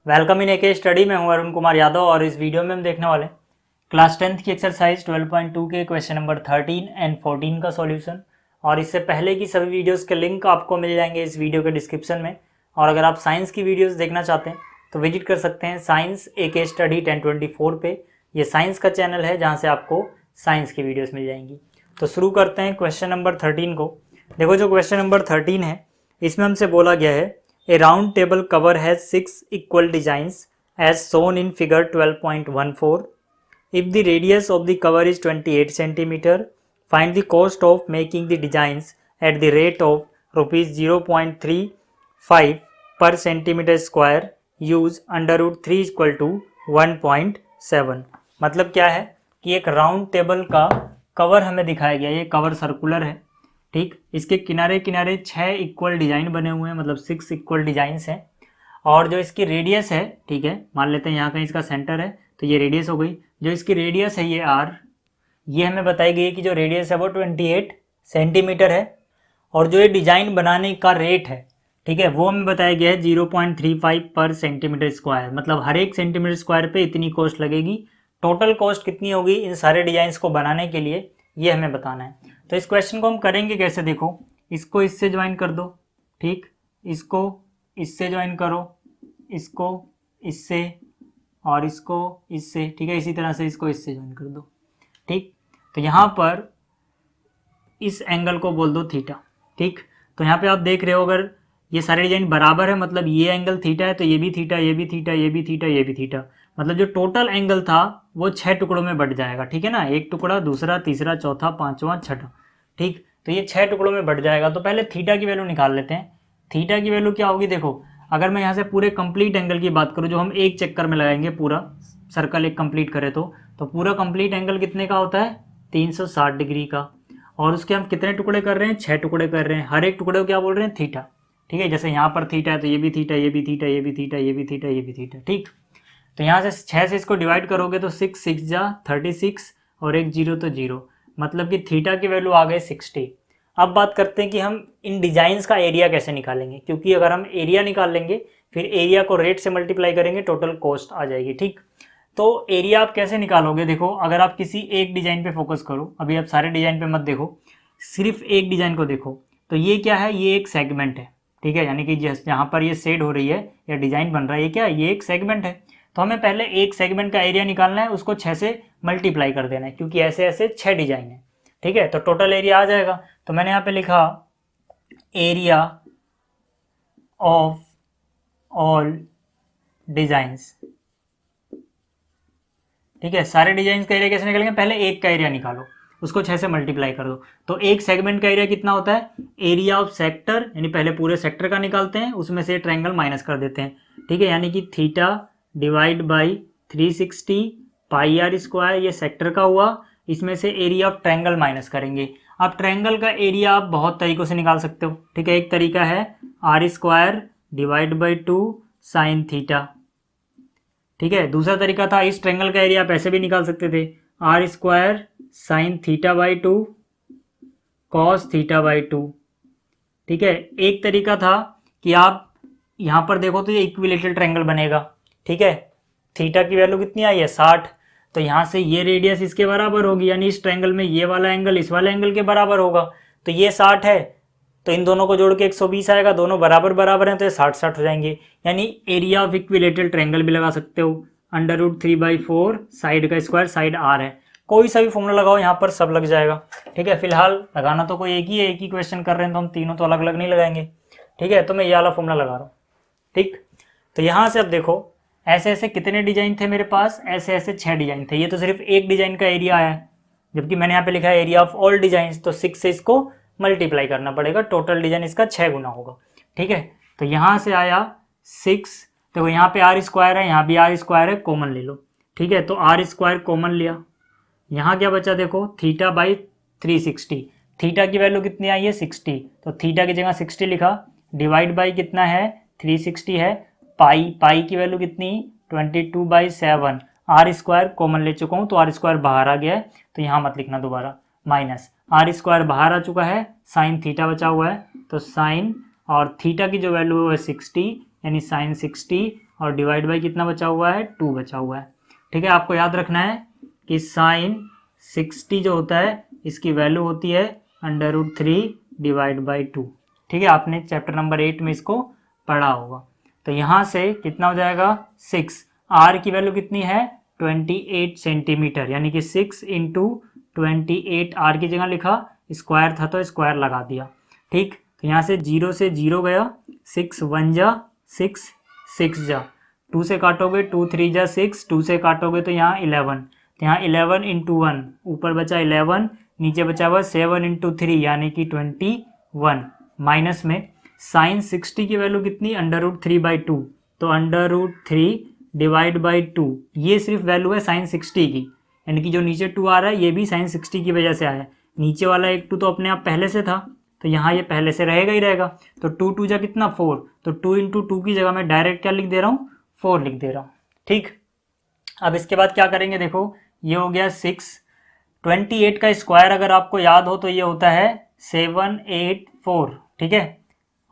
Welcome in AK study में हूं अरुण कुमार यादव और इस वीडियो में हम देखने वाले हैं क्लास 10th की एक्सरसाइज 12.2 के क्वेश्चन नंबर 13 एंड 14 का सॉल्यूशन। और इससे पहले की सभी वीडियोस के लिंक आपको मिल जाएंगे इस वीडियो के डिस्क्रिप्शन में। और अगर आप साइंस की वीडियोस देखना चाहते हैं तो विजिट कर सकते हैं साइंस एके स्टडी 1024 पे। ये साइंस का चैनल है जहाँ से आपको साइंस की वीडियोज़ मिल जाएंगी। तो शुरू करते हैं क्वेश्चन नंबर 13 को। देखो जो क्वेश्चन नंबर 13 है इसमें हमसे बोला गया है A round table cover has 6 equal designs as shown in figure 12.14. If the radius of the cover is 28 cm, find the cost of making the designs at the rate of rupees 0.35 per centimeter square. Use under root 3 equal to 1.7. मतलब क्या है कि एक round table का cover हमें दिखाया गया है। ये कवर सर्कुलर है, ठीक। इसके किनारे किनारे 6 इक्वल डिजाइन बने हुए हैं, मतलब 6 इक्वल डिजाइंस हैं। और जो इसकी रेडियस है, ठीक है, मान लेते हैं यहाँ कहीं इसका सेंटर है तो ये रेडियस हो गई। जो इसकी रेडियस है ये आर, ये हमें बताई गई है कि जो रेडियस है वो 28 सेंटीमीटर है। और जो ये डिजाइन बनाने का रेट है, ठीक है, वो हमें बताया गया है 0.35 पर सेंटीमीटर स्क्वायर। मतलब हर एक सेंटीमीटर स्क्वायर पे इतनी कॉस्ट लगेगी। टोटल कॉस्ट कितनी होगी इन सारे डिजाइंस को बनाने के लिए, ये हमें बताना है। तो इस क्वेश्चन को हम करेंगे कैसे, देखो इसको इससे ज्वाइन कर दो, ठीक, इसको इससे ज्वाइन करो, इसको इससे और इसको इससे, ठीक है, इसी तरह से इसको इससे ज्वाइन कर दो, ठीक। तो यहाँ पर इस एंगल को बोल दो थीटा, ठीक। तो यहाँ पे आप देख रहे हो अगर ये सारे डिजाइन बराबर है मतलब ये एंगल थीटा है तो ये भी थीटा, ये भी थीटा, ये भी थीटा, ये भी थीटा। मतलब जो टोटल एंगल था वो 6 टुकड़ों में बट जाएगा, ठीक है ना। एक टुकड़ा, दूसरा, तीसरा, चौथा, पांचवा, छठा, ठीक। तो ये 6 टुकड़ों में बट जाएगा। तो पहले थीटा की वैल्यू निकाल लेते हैं। थीटा की वैल्यू क्या होगी, देखो अगर मैं यहाँ से पूरे कंप्लीट एंगल की बात करूँ जो हम एक चक्कर में लगाएंगे, पूरा सर्कल एक कंप्लीट करें तो पूरा कंप्लीट एंगल कितने का होता है, 360 डिग्री का। और उसके हम कितने टुकड़े कर रहे हैं, 6 टुकड़े कर रहे हैं। हर एक टुकड़े को क्या बोल रहे हैं, थीटा, ठीक है। जैसे यहाँ पर थीटा है तो ये भी थीटा, ये भी थीटा, ये भी थीटा, ये भी थीटा, ये भी थीटा, ठीक। तो यहाँ से 6 से इसको डिवाइड करोगे तो 6 6 जा 36 और एक जीरो तो जीरो, मतलब कि थीटा की वैल्यू आ गई 60। अब बात करते हैं कि हम इन डिजाइंस का एरिया कैसे निकालेंगे, क्योंकि अगर हम एरिया निकाल लेंगे फिर एरिया को रेट से मल्टीप्लाई करेंगे, टोटल कॉस्ट आ जाएगी, ठीक। तो एरिया आप कैसे निकालोगे, देखो अगर आप किसी एक डिजाइन पे फोकस करो, अभी आप सारे डिजाइन पे मत देखो, सिर्फ एक डिजाइन को देखो। तो ये क्या है, ये एक सेगमेंट है, ठीक है, यानी कि जहाँ पर ये शेड हो रही है या डिजाइन बन रहा है, ये क्या है, ये एक सेगमेंट है। तो हमें पहले एक सेगमेंट का एरिया निकालना है, उसको 6 से मल्टीप्लाई कर देना है, क्योंकि ऐसे ऐसे 6 डिजाइन है, ठीक है। तो टोटल एरिया आ जाएगा। तो मैंने यहाँ पे लिखा एरिया ऑफ ऑल डिजाइंस, ठीक है। सारे डिजाइन का एरिया कैसे निकालेंगे, पहले एक का एरिया निकालो, उसको 6 से मल्टीप्लाई कर दो। तो एक सेगमेंट का एरिया कितना होता है, एरिया ऑफ सेक्टर, यानी पहले पूरे सेक्टर का निकालते हैं, उसमें से ट्रायंगल माइनस कर देते हैं, ठीक है। यानी कि theta divide by 360 pi r square, ये सेक्टर का हुआ, इसमें से एरिया ऑफ ट्रायंगल माइनस करेंगे। अब ट्रायंगल का एरिया आप बहुत तरीकों से निकाल सकते हो, ठीक है। एक तरीका है r square divide by 2 sine theta, ठीक है। दूसरा तरीका था इस ट्रायंगल का एरिया आप ऐसे भी निकाल सकते थे, r square sine theta by 2 cos theta by 2, ठीक है। एक तरीका था कि आप यहाँ पर देखो तो ये इक्विलेटरल ट्रायंगल बनेगा, ठीक है। थीटा की वैल्यू कितनी आई है, 60। तो यहाँ से ये रेडियस इसके बराबर होगी, यानी इस ट्रायंगल में ये वाला एंगल इस वाले एंगल के बराबर होगा। तो ये 60 है तो इन दोनों को जोड़ के 120 आएगा, दोनों बराबर बराबर हैं तो ये 60 60 हो जाएंगे। यानी एरिया ऑफ इक्विलेटरल ट्रायंगल भी लगा सकते हो, अंडर रूट 3/4 साइड का स्क्वायर, साइड आर है, कोई सा भी फॉर्मूला लगाओ यहाँ पर सब लग जाएगा, ठीक है। फिलहाल लगाना तो कोई एक ही है, एक ही क्वेश्चन कर रहे हैं तो हम तीनों तो अलग अलग नहीं लगाएंगे, ठीक है। तो मैं ये वाला फॉर्मूला लगा रहा हूँ, ठीक। तो यहाँ से अब देखो ऐसे ऐसे कितने डिजाइन थे मेरे पास, ऐसे ऐसे 6 डिजाइन थे। ये तो सिर्फ एक डिजाइन का एरिया आया है, जबकि मैंने यहाँ पे लिखा है एरिया ऑफ ऑल डिजाइन, तो 6 से इसको मल्टीप्लाई करना पड़ेगा, टोटल डिजाइन इसका 6 गुना होगा, ठीक है। तो यहाँ से आया 6, तो यहाँ पे आर स्क्वायर है, यहाँ भी आर स्क्वायर है, कॉमन ले लो, ठीक है। तो आर स्क्वायर कॉमन लिया, यहाँ क्या बचा देखो, थीटा बाई 360, थीटा की वैल्यू कितनी आई है 60, तो थीटा की जगह 60 लिखा, डिवाइड बाई कितना है 360 है, पाई की वैल्यू कितनी 22/7, आर स्क्वायर कॉमन ले चुका हूँ तो आर स्क्वायर बाहर आ गया है, तो यहाँ मत लिखना दोबारा, माइनस आर स्क्वायर बाहर आ चुका है, साइन थीटा बचा हुआ है, तो साइन और थीटा की जो वैल्यू है 60, यानी साइन 60 और डिवाइड बाई कितना बचा हुआ है, 2 बचा हुआ है। ठीक है, आपको याद रखना है कि साइन 60 जो होता है इसकी वैल्यू होती है √3 डिवाइड बाई 2। ठीक है, आपने चैप्टर नंबर 8 में इसको पढ़ा होगा। तो यहाँ से कितना हो जाएगा 6, आर की वैल्यू कितनी है 28 सेंटीमीटर, यानी कि 6 इंटू 28, आर की जगह लिखा, स्क्वायर था तो स्क्वायर लगा दिया। ठीक, तो यहाँ से 0 से 0 गया, 6 1 जा 6, 6 जा, 2 से काटोगे 2 3 जा 6, 2 से काटोगे तो यहाँ 11, तो यहाँ 11 इंटू 1, ऊपर बचा 11, नीचे बचा हुआ 7 इंटू 3 यानी कि 21, माइनस में साइन 60 की वैल्यू कितनी √3 बाई 2, तो √3 डिवाइड बाई 2, ये सिर्फ वैल्यू है साइन 60 की, यानी कि जो नीचे 2 आ रहा है ये भी साइन 60 की वजह से आया है। नीचे वाला एक 2 तो अपने आप पहले से था, तो यहाँ ये पहले से रहेगा ही रहेगा। तो 2 2 जा कितना 4, तो 2 इंटू 2 की जगह मैं डायरेक्ट क्या लिख दे रहा हूँ, 4 लिख दे रहा हूँ। ठीक, अब इसके बाद क्या करेंगे, देखो ये हो गया 6, 28 का स्क्वायर अगर आपको याद हो तो ये होता है 784। ठीक है,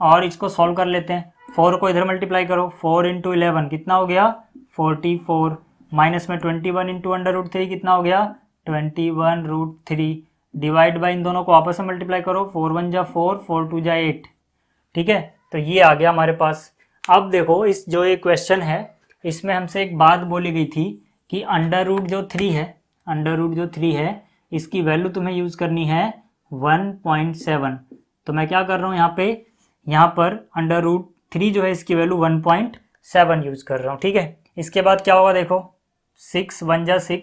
और इसको सॉल्व कर लेते हैं, 4 को इधर मल्टीप्लाई करो, 4 इंटू 11 कितना हो गया 44, माइनस में 21 इंटू √3 कितना हो गया 21√3, डिवाइड बाई इन दोनों को आपस में मल्टीप्लाई करो, 4 1 जा 4, 4 2 जा 8। ठीक है, तो ये आ गया हमारे पास। अब देखो इस जो ये क्वेश्चन है इसमें हमसे एक बात बोली गई थी कि √3 जो 3 है इसकी वैल्यू तुम्हें यूज़ करनी है 1.7। तो मैं क्या कर रहा हूँ यहाँ पर √3 जो है इसकी वैल्यू 1.7 यूज़ कर रहा हूँ। ठीक है, इसके बाद क्या होगा, देखो 6 1 जा 6,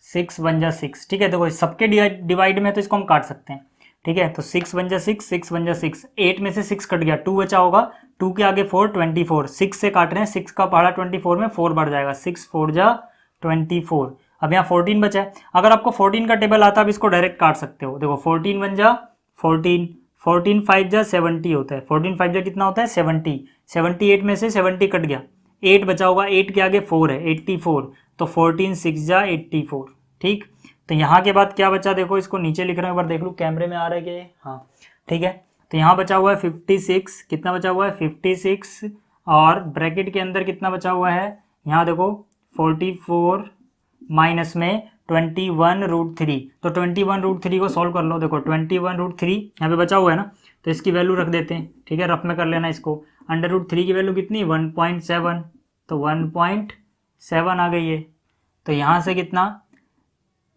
6 1 जा 6। ठीक है, देखो सबके डिवाइड में तो इसको हम काट सकते हैं। ठीक है, तो 6 1 जा 6, 6 1 जा 6, 8 में से 6 कट गया, 2 बचा होगा, 2 के आगे 4, 24, 6 से काट रहे हैं, 6 का पहाड़ा 24 में 4 बढ़ जाएगा, 6 4 जा 24। अब यहाँ 14 बचा है, अगर आपको 14 का टेबल आता है आप इसको डायरेक्ट काट सकते हो। देखो 14 1 जा 14, 14 5 जा 70 होता है, 14 5 जा कितना होता है 70, 78 में से 70 कट गया, 8 बचा होगा, 8 के आगे 4 है 84, तो 14 6 जा 84। ठीक, तो यहाँ के बाद क्या बचा, देखो इसको नीचे लिख रहे हैं, एक बार देख लूँ कैमरे में आ रहा है क्या ये, हाँ ठीक है। तो यहाँ बचा हुआ है 56, कितना बचा हुआ है 56, और ब्रैकेट के अंदर कितना बचा हुआ है, यहाँ देखो 44 माइनस में 21√3, तो 21√3 को सॉल्व कर लो। देखो 21√3 यहाँ पे बचा हुआ है ना, तो इसकी वैल्यू रख देते हैं। ठीक है, रफ में कर लेना इसको, √3 की वैल्यू कितनी 1.7, तो 1.7 आ गई है। तो यहाँ से कितना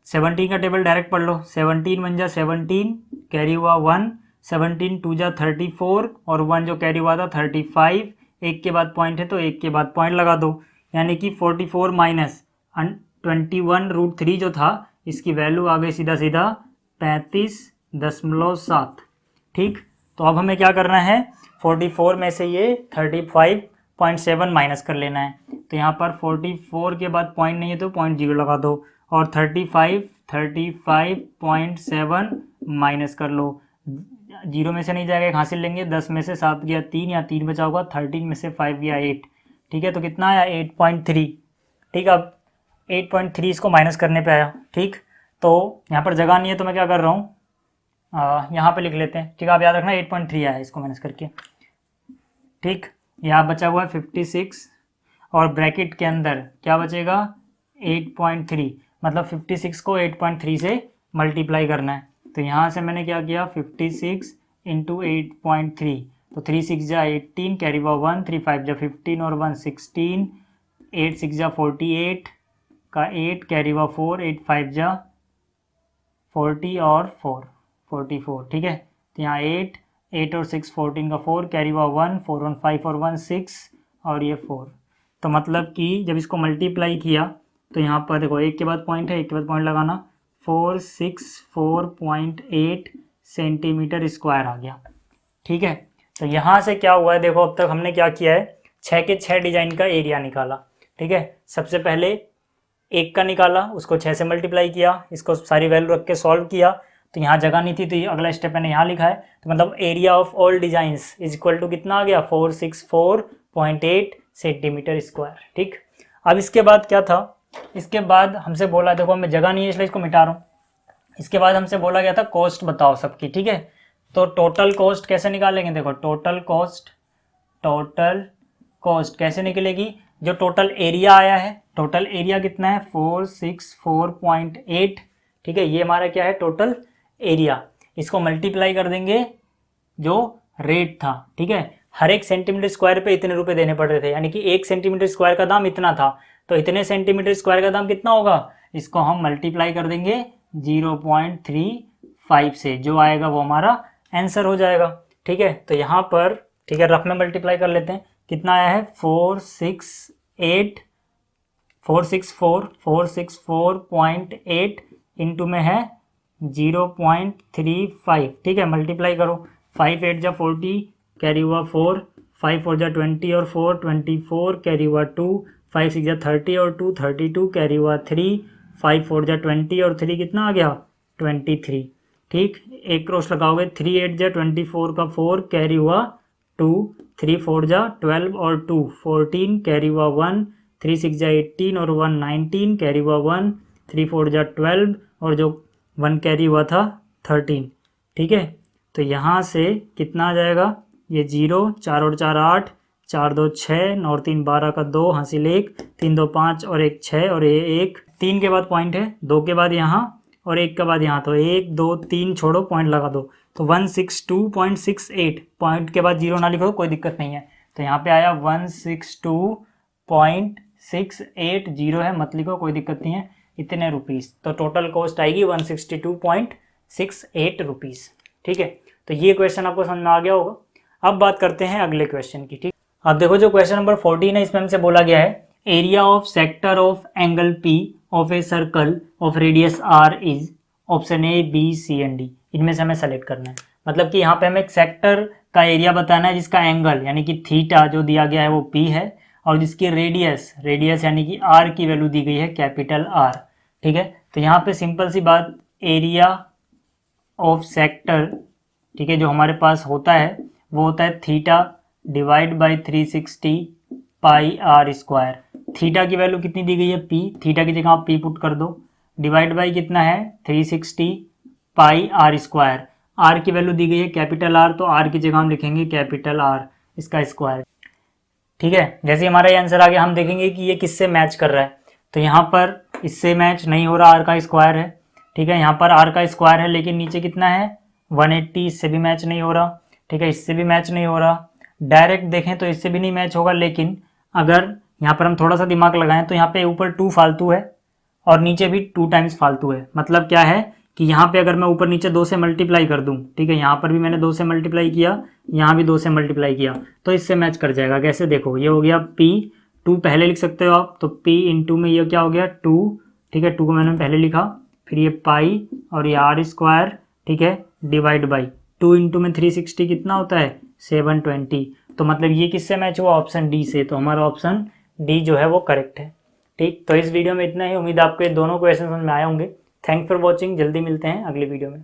17 का टेबल डायरेक्ट पढ़ लो, 17 1 जा 17, कैरी हुआ 1, 17 2 जा 34, और 1 जो कैरी हुआ था 35, एक के बाद पॉइंट है तो एक के बाद पॉइंट लगा दो, यानी कि 44 माइनस 21√3 जो था इसकी वैल्यू आ गई सीधा सीधा 35.7। ठीक, तो अब हमें क्या करना है, 44 में से ये 35.7 माइनस कर लेना है। तो यहाँ पर 44 के बाद पॉइंट नहीं है तो 0.0 लगा दो, और 35.7 माइनस कर लो, 0 में से नहीं जाएगा, एक हासिल लेंगे, 10 में से 7 गया 3, या 3 बचा होगा, 13 में से 5 गया 8। ठीक है, तो कितना आया 8.3। ठीक, अब 8.3 इसको माइनस करने पे आया। ठीक, तो यहाँ पर जगह नहीं है तो मैं क्या कर रहा हूँ, यहाँ पे लिख लेते हैं। ठीक है, आप याद रखना 8.3 आया इसको माइनस करके। ठीक, यहाँ बचा हुआ है 56, और ब्रैकेट के अंदर क्या बचेगा 8.3, मतलब 56 को 8.3 से मल्टीप्लाई करना है। तो यहाँ से मैंने क्या किया 56 इंटू 8.3, तो 3 6 जा 18, कैरी हुआ 1, 3 5 जा 15, और 1 16, 8 6 जा 48 का 8, कैरी हुआ 4, 8 5 जा 40, और 4 44। ठीक है, तो यहाँ 8 और 6 14 का 4, कैरी हुआ 1, 4 1 5 और 1 6, और ये 4। तो मतलब कि जब इसको मल्टीप्लाई किया तो यहाँ पर देखो एक के बाद पॉइंट है, एक के बाद पॉइंट लगाना, 464.8 सेंटीमीटर स्क्वायर आ गया। ठीक है, तो यहाँ से क्या हुआ है, देखो अब तक हमने क्या किया है, 6 के 6 डिजाइन का एरिया निकाला। ठीक है, सबसे पहले एक का निकाला, उसको 6 से मल्टीप्लाई किया, इसको सारी वैल्यू रख के सॉल्व किया। तो यहाँ जगह नहीं थी तो अगला स्टेप मैंने यहाँ लिखा है, तो मतलब area of all designs is equal to कितना आ गया 464.8 सेंटीमीटर स्क्वायर। ठीक, अब इसके बाद क्या था, इसके बाद हमसे बोला, देखो हमें जगह नहीं है इसलिए इसको मिटा रहा हूँ। इसके बाद हमसे बोला गया था कॉस्ट बताओ सबकी। ठीक है, तो टोटल कॉस्ट कैसे निकालेंगे, देखो टोटल कॉस्ट कैसे निकलेगी, जो टोटल एरिया आया है, टोटल एरिया कितना है 464.8, ठीक है, ये हमारा क्या है टोटल एरिया, इसको मल्टीप्लाई कर देंगे जो रेट था, ठीक है, हर एक सेंटीमीटर स्क्वायर पे इतने रुपए देने पड़ रहे थे, यानी कि 1 सेंटीमीटर स्क्वायर का दाम इतना था, तो इतने सेंटीमीटर स्क्वायर का दाम कितना होगा, इसको हम मल्टीप्लाई कर देंगे 0.35 से, जो आएगा वो हमारा आंसर हो जाएगा, ठीक है। तो यहाँ पर ठीक है रफ में मल्टीप्लाई कर लेते हैं, कितना आया है 464.8 इंटू में है 0.35, ठीक है, मल्टीप्लाई करो, 5 8 जा 40 कैरी हुआ 4, 5 4 जा 20 और 4 24 कैरी हुआ 2, 5 6 जा 30 और 2 32 कैरी हुआ 3, 5 4 जा 20 और 3 कितना आ गया 23, ठीक, एक क्रॉस लगाओगे, 3 8 जा 24 का 4 कैरी हुआ 2, 3 4 जा 12 और 2 14 कैरी हुआ 1, 3 6 जा 18 और 1 19 कैरी हुआ 1, 3 4 जा 12 और जो 1 कैरी हुआ था 13, ठीक है। तो यहाँ से कितना आ जाएगा, ये 0 4 और 4 8, 4 2 6 और 3 12 का 2 हासिल 1, 3 2 5 और 1 6 और ये 1, 3 के बाद पॉइंट है, 2 के बाद यहाँ और 1 के बाद यहाँ, तो 1 2 3 छोड़ो पॉइंट लगा दो, तो 162.68, पॉइंट के बाद 0 ना लिखो कोई दिक्कत नहीं है, तो यहाँ पे आया 162.680 है, मत लिखो कोई दिक्कत नहीं है, इतने रुपीस, तो टोटल कॉस्ट आएगी 162.68 रुपीस, ठीक है। तो ये क्वेश्चन आपको समझ में आ गया होगा। अब बात करते हैं अगले क्वेश्चन की, ठीक। अब देखो जो क्वेश्चन नंबर 14 है, इसमें हमसे बोला गया है area of sector of angle P of a circle of radius r is option A B C and D, इनमें से हमें सेलेक्ट करना है, मतलब कि यहाँ पे हमें एक सेक्टर का एरिया बताना है जिसका एंगल यानी कि थीटा जो दिया गया है वो पी है, और जिसकी रेडियस यानी कि आर की वैल्यू दी गई है कैपिटल आर, ठीक है। तो यहाँ पे सिंपल सी बात, एरिया ऑफ सेक्टर, ठीक है, जो हमारे पास होता है वो होता है theta divide by 360 pi r square, theta की वैल्यू कितनी दी गई है पी, थीटा की जगह आप पी पुट कर दो, डिवाइड बाई कितना है 360 पाई आर स्क्वायर, आर की वैल्यू दी गई है कैपिटल आर, तो आर की जगह हम लिखेंगे कैपिटल आर इसका स्क्वायर, ठीक है। जैसे हमारा ये आंसर आ गया, हम देखेंगे कि ये किससे मैच कर रहा है, तो यहाँ पर इससे मैच नहीं हो रहा, आर का स्क्वायर है, ठीक है, यहाँ पर आर का स्क्वायर है लेकिन नीचे कितना है 180, इससे भी मैच नहीं हो रहा, ठीक है, इससे भी मैच नहीं हो रहा, डायरेक्ट देखें तो इससे भी नहीं मैच होगा, लेकिन अगर यहाँ पर हम थोड़ा सा दिमाग लगाएं तो यहाँ पे ऊपर 2 फालतू है और नीचे भी 2 टाइम्स फालतू है, मतलब क्या है कि यहाँ पे अगर मैं ऊपर नीचे 2 से मल्टीप्लाई कर दूँ, ठीक है, यहाँ पर भी मैंने 2 से मल्टीप्लाई किया, यहाँ भी 2 से मल्टीप्लाई किया, तो इससे मैच कर जाएगा। कैसे, देखो ये हो गया p, 2 पहले लिख सकते हो आप, तो p इंटू में ये क्या हो गया 2, ठीक है, 2 को मैंने पहले लिखा, फिर ये पाई और ये आर स्क्वायर, ठीक है, डिवाइड बाई 2 इंटू में 360 कितना होता है 720, तो मतलब ये किससे मैच हुआ ऑप्शन डी से, तो हमारा ऑप्शन डी जो है वो करेक्ट है, ठीक। तो इस वीडियो में इतना ही, उम्मीद आपको ये दोनों क्वेश्चन समझ में आए होंगे। थैंक्स फॉर वॉचिंग, जल्दी मिलते हैं अगली वीडियो में।